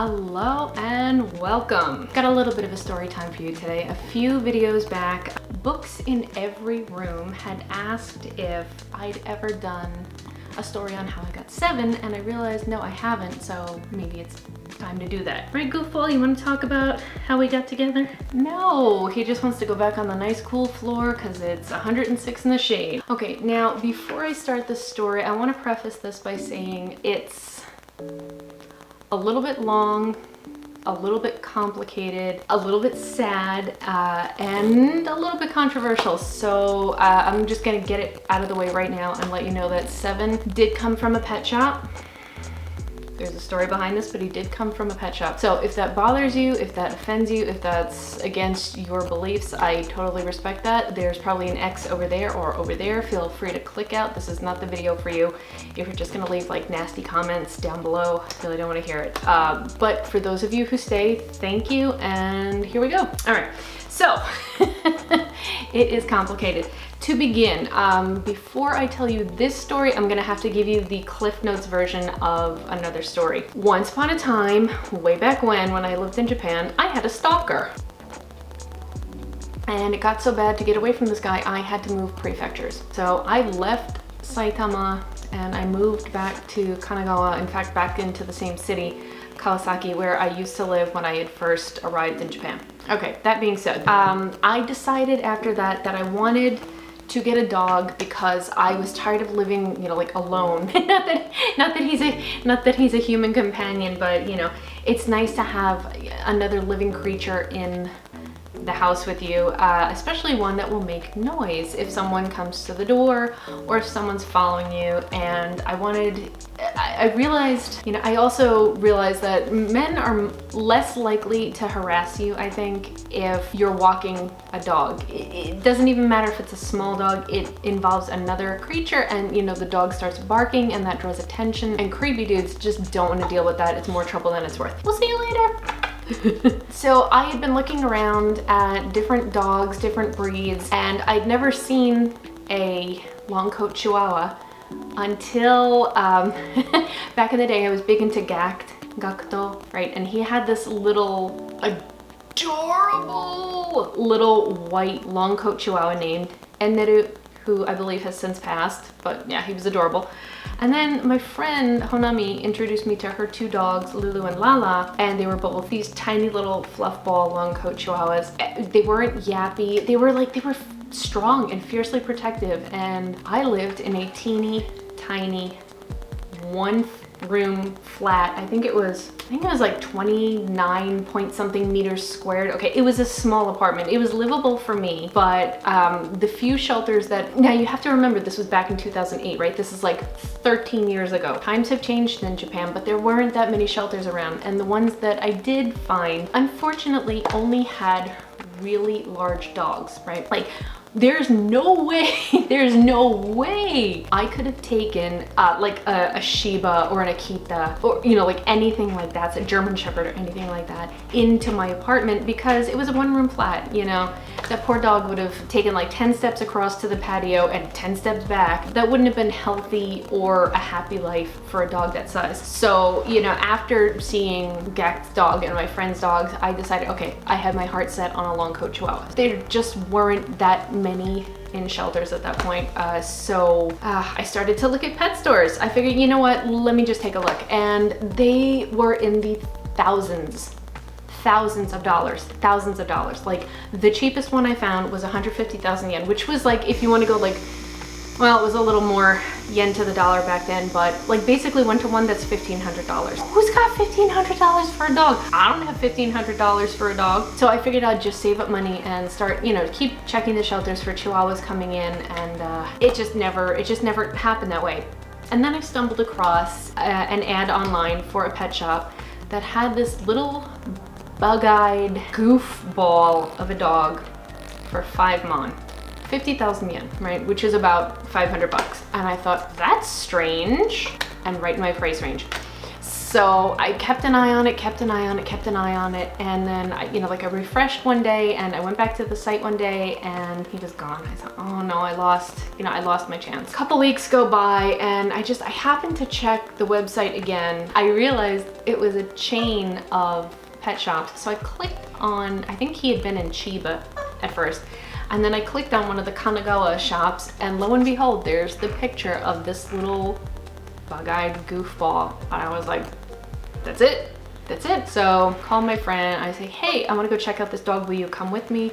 Hello and welcome. Got a little bit of a story time for you today. A few videos back, Books in Every Room had asked if I'd ever done a story on how I got 7, and I realized no, I haven't, so maybe it's time to do that. Right, Goofball, you want to talk about how we got together? No, he just wants to go back on the nice cool floor because it's 106 in the shade. Okay, now before I start this story, I want to preface this by saying it's a little bit long, a little bit complicated, a little bit sad, and a little bit controversial. So I'm just gonna get it out of the way right now and let you know that 7 did come from a pet shop. There's a story behind this, but he did come from a pet shop. So if that bothers you, if that offends you, if that's against your beliefs, I totally respect that. There's probably an X over there or over there. Feel free to click out. This is not the video for you. If you're just gonna leave like nasty comments down below, I really don't wanna hear it. But for those of you who stay, thank you, and here we go. All right, so it is complicated. To begin, before I tell you this story, I'm gonna have to give you the Cliff Notes version of another story. Once upon a time, way back when I lived in Japan, I had a stalker. And it got so bad, to get away from this guy, I had to move prefectures. So I left Saitama and I moved back to Kanagawa, in fact, back into the same city, Kawasaki, where I used to live when I had first arrived in Japan. Okay, that being said, I decided after that I wanted to get a dog because I was tired of living, you know, like alone. not that he's a human companion, but you know, it's nice to have another living creature in the house with you, especially one that will make noise if someone comes to the door or if someone's following you. And I realized, you know, I also realized that men are less likely to harass you, I think, if you're walking a dog. It doesn't even matter if it's a small dog, it involves another creature, and you know, the dog starts barking and that draws attention, and creepy dudes just don't want to deal with that. It's more trouble than it's worth. We'll see you later. So I had been looking around at different dogs, different breeds, and I'd never seen a long coat Chihuahua until back in the day I was big into Gakuto, right? And he had this little adorable little white long coat Chihuahua named Enneru, who I believe has since passed, but yeah, he was adorable. And then my friend Honami introduced me to her 2 dogs, Lulu and Lala, and they were both these tiny little fluff ball long coat Chihuahuas. They weren't yappy, they were strong and fiercely protective, and I lived in a teeny tiny 1-room flat. I think it was like 29 point something meters squared. Okay, it was a small apartment. It was livable for me, but the few shelters that, now you have to remember, this was back in 2008, right? This is like 13 years ago. Times have changed in Japan, but there weren't that many shelters around, and the ones that I did find, unfortunately, only had really large dogs, right? Like, there's no way I could have taken like a Shiba or an Akita, or you know, like anything like that, a German Shepherd or anything like that, into my apartment, because it was a 1-room flat. You know, that poor dog would have taken like 10 steps across to the patio and 10 steps back. That wouldn't have been healthy or a happy life for a dog that size. So, you know, after seeing Gak's dog and my friend's dogs, I decided, okay, I had my heart set on a long coat Chihuahua. There just weren't that many in shelters at that point, so I started to look at pet stores. I figured, you know what, let me just take a look, and they were in the thousands of dollars. Like, the cheapest one I found was 150,000 yen, which was like, if you want to go like, well, it was a little more yen to the dollar back then, but like basically 1-to-1, that's $1,500. Who's got $1,500 for a dog? I don't have $1,500 for a dog. So I figured I'd just save up money and start, you know, keep checking the shelters for Chihuahuas coming in, and it just never happened that way. And then I stumbled across an ad online for a pet shop that had this little bug-eyed goofball of a dog for 5 mon. 50,000 yen, right? Which is about 500 bucks. And I thought, that's strange, and right in my price range. So I kept an eye on it, and then I refreshed one day, and I went back to the site one day, and he was gone. I thought, oh no, I lost my chance. A couple weeks go by, and I happened to check the website again. I realized it was a chain of pet shops. So I clicked on, I think he had been in Chiba at first, and then I clicked on one of the Kanagawa shops, and lo and behold, there's the picture of this little bug-eyed goofball. And I was like, that's it. So called my friend, I say, hey, I wanna go check out this dog, will you come with me?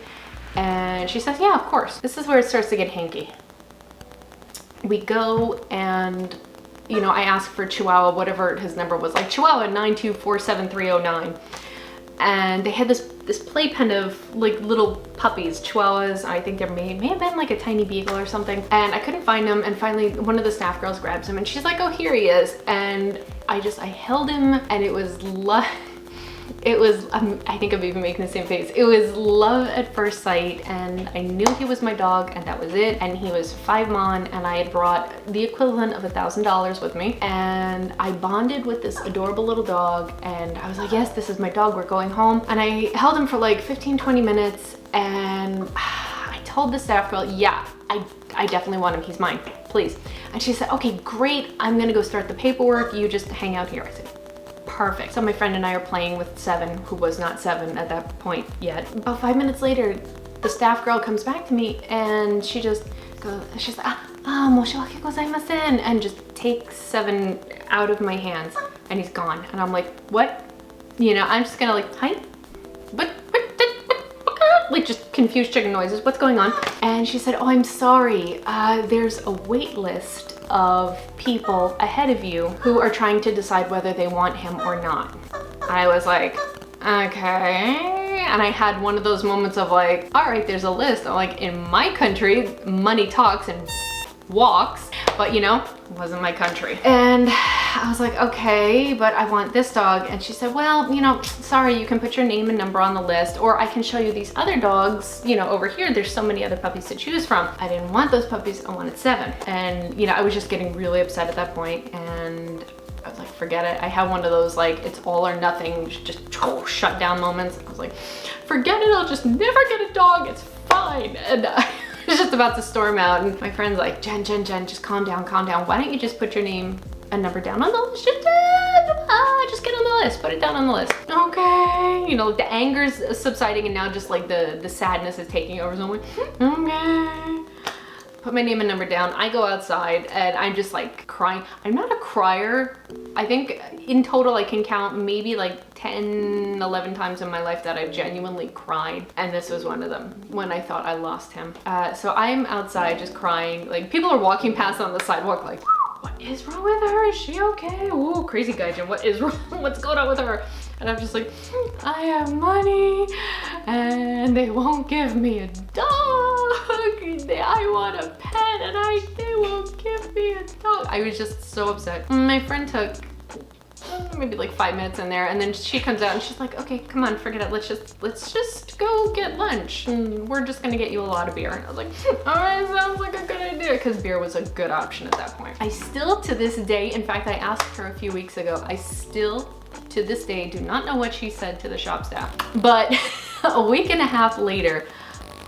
And she says, yeah, of course. This is where it starts to get hanky. We go, and I asked for Chihuahua, whatever his number was, like Chihuahua 9247309. And they had this playpen of like little puppies, Chihuahuas. I think there may have been like a tiny beagle or something. And I couldn't find him. And finally, one of the staff girls grabs him, and she's like, oh, here he is. And I held him, and it was I think I'm even making the same face. It was love at first sight, and I knew he was my dog, and that was it. And he was 5 mon, and I had brought the equivalent of $1,000 with me, and I bonded with this adorable little dog, and I was like, yes, this is my dog, we're going home. And I held him for like 15-20 minutes, and I told the staff girl, yeah, I definitely want him, he's mine, please. And she said, okay, great, I'm gonna go start the paperwork, you just hang out here. I said, perfect. So my friend and I are playing with Seven, who was not 7 at that point yet. About 5 minutes later, the staff girl comes back to me, and she just goes, she's like, moshiwake gozaimasen, and just takes Seven out of my hands, and he's gone. And I'm like, what? I'm just gonna like, hi? What? Like just confused chicken noises, what's going on? And she said, oh, I'm sorry, there's a wait list of people ahead of you who are trying to decide whether they want him or not. I was like, okay. And I had one of those moments of like, all right, there's a list. I'm like, in my country, money talks and walks, but it wasn't my country. And I was like, okay, but I want this dog. And she said, well, sorry, you can put your name and number on the list, or I can show you these other dogs, over here. There's so many other puppies to choose from. I didn't want those puppies, I wanted 7. And, I was just getting really upset at that point, and I was like, forget it. I had one of those, like, it's all or nothing, just shut down moments. I was like, forget it, I'll just never get a dog, it's fine. And I was just about to storm out, and my friend's like, Jen, just calm down. Why don't you just put your name and number down on the list? Just get on the list, put it down on the list. Okay, the anger's subsiding, and now just like the sadness is taking over. So I'm like, okay. Put my name and number down. I go outside, and I'm just like crying. I'm not a crier. I think in total I can count maybe like 10, 11 times in my life that I've genuinely cried. And this was one of them, when I thought I lost him. So I'm outside just crying. Like, people are walking past on the sidewalk like, what is wrong with her? Is she okay? Ooh, crazy gaijin, what is wrong? What's going on with her? And I'm just like, I have money, and they won't give me a dog. I want a pet, and they won't give me a dog. I was just so upset. My friend took maybe like 5 minutes in there, and then she comes out and she's like, okay, come on, forget it. Let's just go get lunch, and we're just gonna get you a lot of beer. And I was like, all right, sounds like a good idea, because beer was a good option at that point. I still, to this day, in fact, I asked her a few weeks ago, I still, to this day, do not know what she said to the shop staff. But a week and a half later,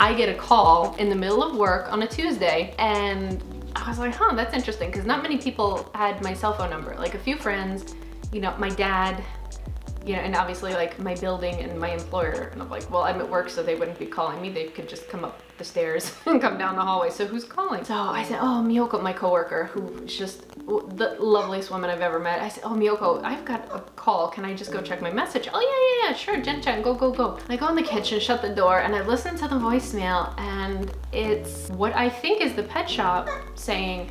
I get a call in the middle of work on a Tuesday, and I was like, huh, that's interesting, because not many people had my cell phone number. Like, a few friends, my dad, and obviously like my building and my employer. And I'm like, well, I'm at work, so they wouldn't be calling me. They could just come up the stairs and come down the hallway. So who's calling? So I said, oh, Miyoko, my coworker, who is just the loveliest woman I've ever met. I said, oh, Miyoko, I've got a call. Can I just go check my message? Oh, yeah, sure, Jen, go. I go in the kitchen, shut the door, and I listen to the voicemail, and it's what I think is the pet shop saying,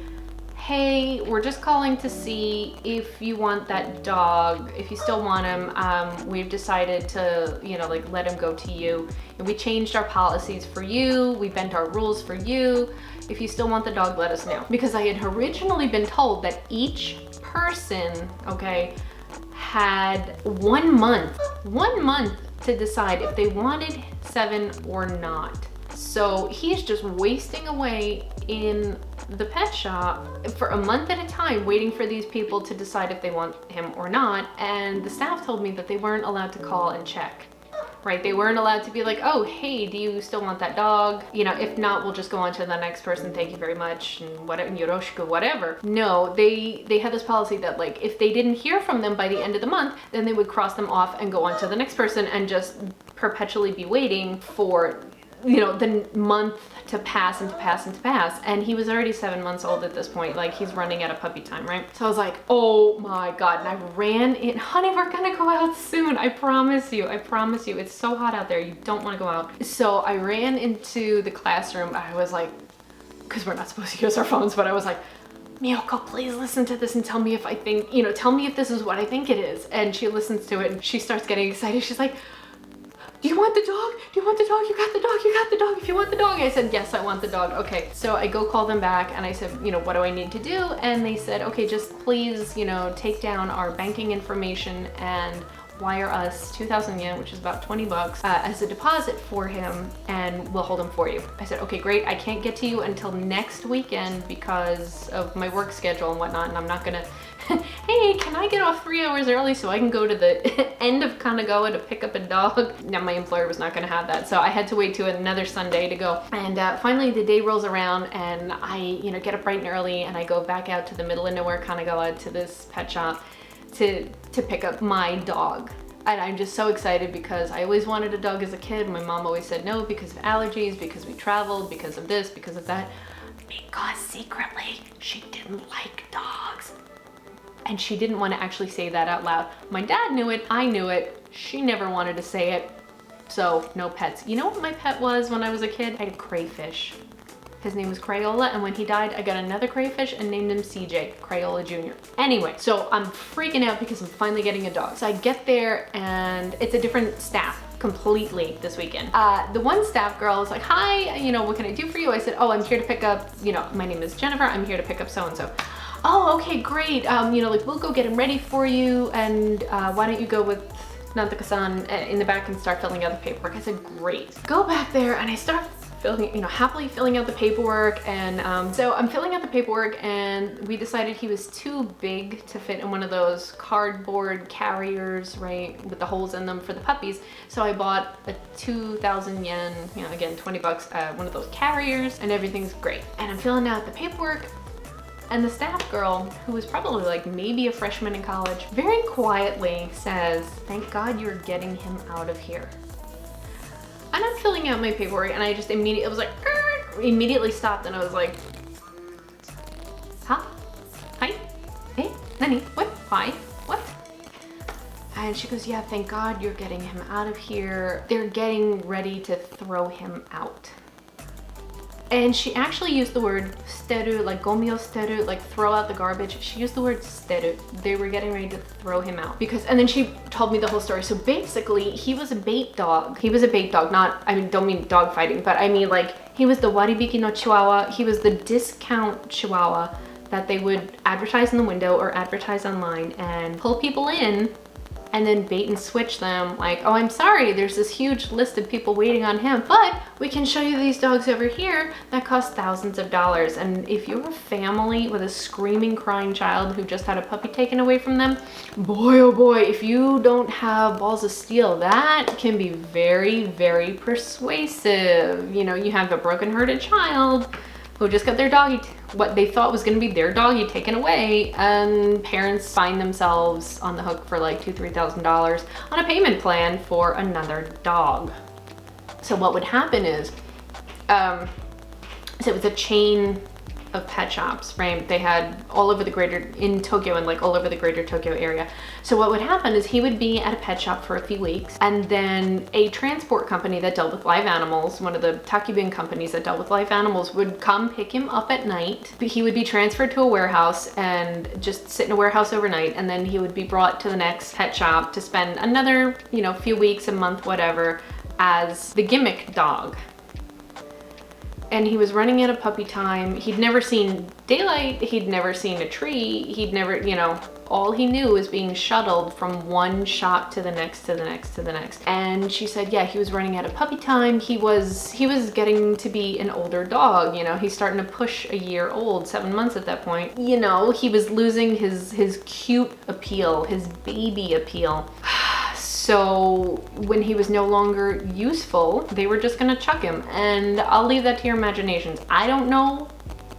hey, we're just calling to see if you want that dog, if you still want him. We've decided to, like, let him go to you. And we changed our policies for you. We bent our rules for you. If you still want the dog, let us know. Because I had originally been told that each person, okay, had 1 month to decide if they wanted 7 or not. So he's just wasting away in the pet shop for a month at a time, waiting for these people to decide if they want him or not. And the staff told me that they weren't allowed to call and check. Right, they weren't allowed to be like, oh, hey, do you still want that dog? You know, if not, we'll just go on to the next person. Thank you very much, and whatever, yoroshiku, whatever. No, they had this policy that like, if they didn't hear from them by the end of the month, then they would cross them off and go on to the next person and just perpetually be waiting for, you know, the month to pass and to pass and to pass. And he was already 7 months old at this point. Like, he's running out of puppy time, right? So I was like, oh my God. And I ran in, honey, we're gonna go out soon. I promise you, I promise you. It's so hot out there. You don't wanna go out. So I ran into the classroom. I was like, because we're not supposed to use our phones, but I was like, Miyoko, please listen to this and tell me if I think, you know, tell me if this is what I think it is. And she listens to it and she starts getting excited. She's like, do you want the dog? Do you want the dog? You got the dog, you got the dog. If you want the dog. I said, yes, I want the dog. Okay, so I go call them back and I said, you know, what do I need to do? And they said, okay, just please, you know, take down our banking information and wire us 2,000 yen, which is about 20 bucks, as a deposit for him, and we'll hold him for you. I said, okay, great. I can't get to you until next weekend because of my work schedule and whatnot, and I'm not gonna, hey, can I get off 3 hours early so I can go to the end of Kanagawa to pick up a dog? Now, my employer was not gonna have that, so I had to wait to another Sunday to go. And finally the day rolls around and I, you know, get up bright and early and I go back out to the middle of nowhere Kanagawa to this pet shop to pick up my dog. And I'm just so excited because I always wanted a dog as a kid. My mom always said no because of allergies, because we traveled, because of this, because of that. Because secretly she didn't like dogs. And she didn't want to actually say that out loud. My dad knew it, I knew it. She never wanted to say it. So no pets. You know what my pet was when I was a kid? I had a crayfish. His name was Crayola, and when he died, I got another crayfish and named him CJ, Crayola Jr. Anyway, so I'm freaking out because I'm finally getting a dog. So I get there and it's a different staff completely this weekend. The one staff girl is like, hi, you know, what can I do for you? I said, oh, I'm here to pick up, you know, my name is Jennifer. I'm here to pick up so-and-so. Oh, okay, great. You know, like we'll go get him ready for you. And why don't you go with Nantaka-san in the back and start filling out the paperwork? I said, great. Go back there and I start filling, you know, happily filling out the paperwork. And so I'm filling out the paperwork and we decided he was too big to fit in one of those cardboard carriers, right, with the holes in them for the puppies. So I bought a 2,000 yen, you know, again, 20 bucks, one of those carriers, and everything's great. And I'm filling out the paperwork and the staff girl, who was probably like maybe a freshman in college, very quietly says, thank God you're getting him out of here. And I'm filling out my paperwork and I just immediately, it was like, immediately stopped and I was like, huh? Hi? Hey? Nani? What? Why? What? And she goes, yeah, thank God you're getting him out of here. They're getting ready to throw him out. And she actually used the word steru, like gomi o steru, like throw out the garbage. She used the word steru. They were getting ready to throw him out because, and then she told me the whole story. So basically he was a bait dog. He was a bait dog, not, I mean, don't mean dog fighting, but I mean like he was the waribiki no chihuahua. He was the discount chihuahua that they would advertise in the window or advertise online and pull people in and then bait and switch them like, oh, I'm sorry, there's this huge list of people waiting on him, but we can show you these dogs over here that cost thousands of dollars. And if you're a family with a screaming, crying child who just had a puppy taken away from them, boy, oh boy, if you don't have balls of steel, that can be very, very persuasive. You know, you have a broken-hearted child who just got their doggy, what they thought was gonna be their doggy taken away, and parents find themselves on the hook for like $2,000 to $3,000 on a payment plan for another dog. So what would happen is, so it was a chain of pet shops, right? They had all over the greater, in Tokyo and like all over the greater Tokyo area. So what would happen is he would be at a pet shop for a few weeks and then a transport company that dealt with live animals, one of the takibin companies that dealt with live animals, would come pick him up at night. He would be transferred to a warehouse and just sit in a warehouse overnight, and then he would be brought to the next pet shop to spend another, you know, few weeks, a month, whatever, as the gimmick dog. And he was running out of puppy time. He'd never seen daylight. He'd never seen a tree. He'd never, you know, all he knew was being shuttled from one shop to the next, to the next, to the next. And she said, yeah, he was running out of puppy time. He was getting to be an older dog. You know, he's starting to push a year old, 7 months at that point. You know, he was losing his cute appeal, his baby appeal. So when he was no longer useful, they were just gonna chuck him. And I'll leave that to your imaginations. I don't know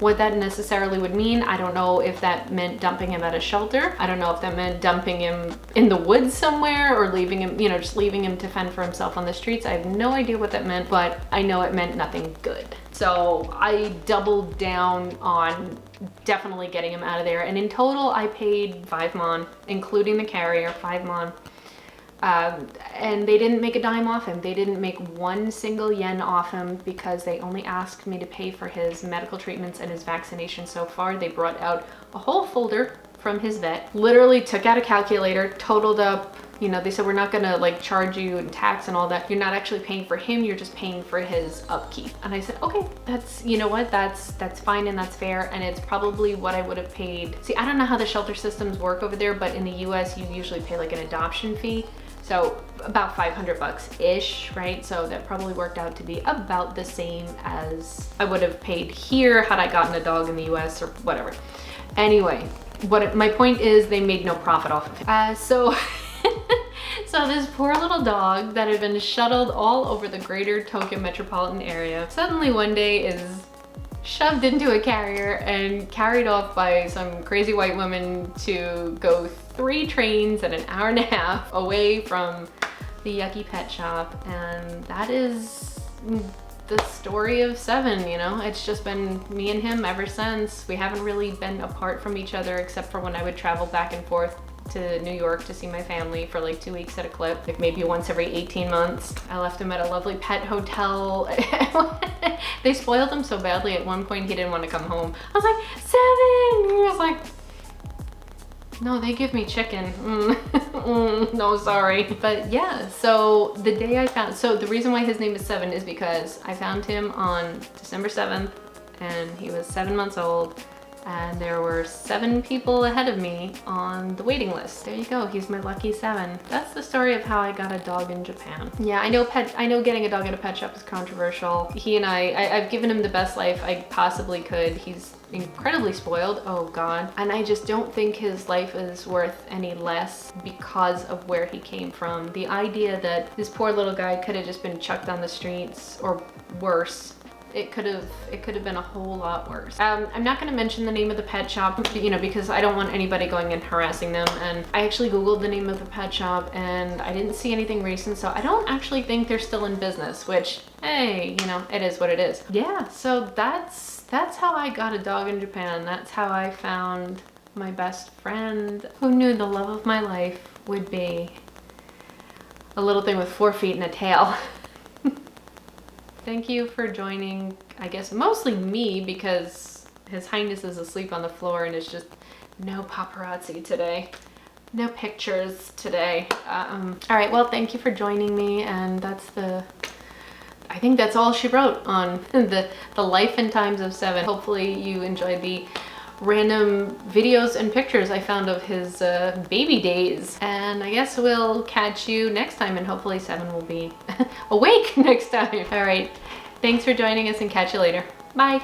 what that necessarily would mean. I don't know if that meant dumping him at a shelter. I don't know if that meant dumping him in the woods somewhere or leaving him, you know, just leaving him to fend for himself on the streets. I have no idea what that meant, but I know it meant nothing good. So I doubled down on definitely getting him out of there. And in total, I paid 5 mon, including the carrier, 5 mon. And they didn't make a dime off him. They didn't make 1 single yen off him because they only asked me to pay for his medical treatments and his vaccination so far. They brought out a whole folder from his vet, literally took out a calculator, totaled up, you know, they said, we're not gonna like charge you and tax and all that. You're not actually paying for him, you're just paying for his upkeep. And I said, okay, that's, you know what, that's fine and that's fair. And it's probably what I would have paid. See, I don't know how the shelter systems work over there, but in the US, you usually pay like an adoption fee. So about 500 bucks-ish, right? So that probably worked out to be about the same as I would have paid here had I gotten a dog in the US or whatever. Anyway, my point is they made no profit off of it. So this poor little dog that had been shuttled all over the greater Tokyo metropolitan area suddenly one day is shoved into a carrier and carried off by some crazy white woman to go 3 trains and an hour and a half away from the yucky pet shop. And that is the story of 7, you know? It's just been me and him ever since. We haven't really been apart from each other except for when I would travel back and forth to New York to see my family for like 2 weeks at a clip, like maybe once every 18 months. I left him at a lovely pet hotel. They spoiled him so badly at one point he didn't want to come home. I was like, 7! He was like, no, they give me chicken. No, sorry. But yeah, so the day I found, so the reason why his name is 7 is because I found him on December 7th and he was 7 months old. And there were 7 people ahead of me on the waiting list. There you go, he's my lucky 7. That's the story of how I got a dog in Japan. Yeah, I know getting a dog at a pet shop is controversial. He and I've given him the best life I possibly could. He's incredibly spoiled, oh God. And I just don't think his life is worth any less because of where he came from. The idea that this poor little guy could have just been chucked on the streets or worse. It could have been a whole lot worse. I'm not gonna mention the name of the pet shop, you know, because I don't want anybody going and harassing them. And I actually Googled the name of the pet shop and I didn't see anything recent, so I don't actually think they're still in business, which, hey, you know, it is what it is. Yeah, so that's how I got a dog in Japan. That's how I found my best friend. Who knew the love of my life would be a little thing with 4 feet and a tail. Thank you for joining, I guess mostly me because His Highness is asleep on the floor and it's just no paparazzi today. No pictures today. All right, well, thank you for joining me, and I think that's all she wrote on the life and times of 7. Hopefully you enjoyed the random videos and pictures I found of his baby days. And I guess we'll catch you next time, and hopefully 7 will be awake next time. All right, thanks for joining us and catch you later. Bye.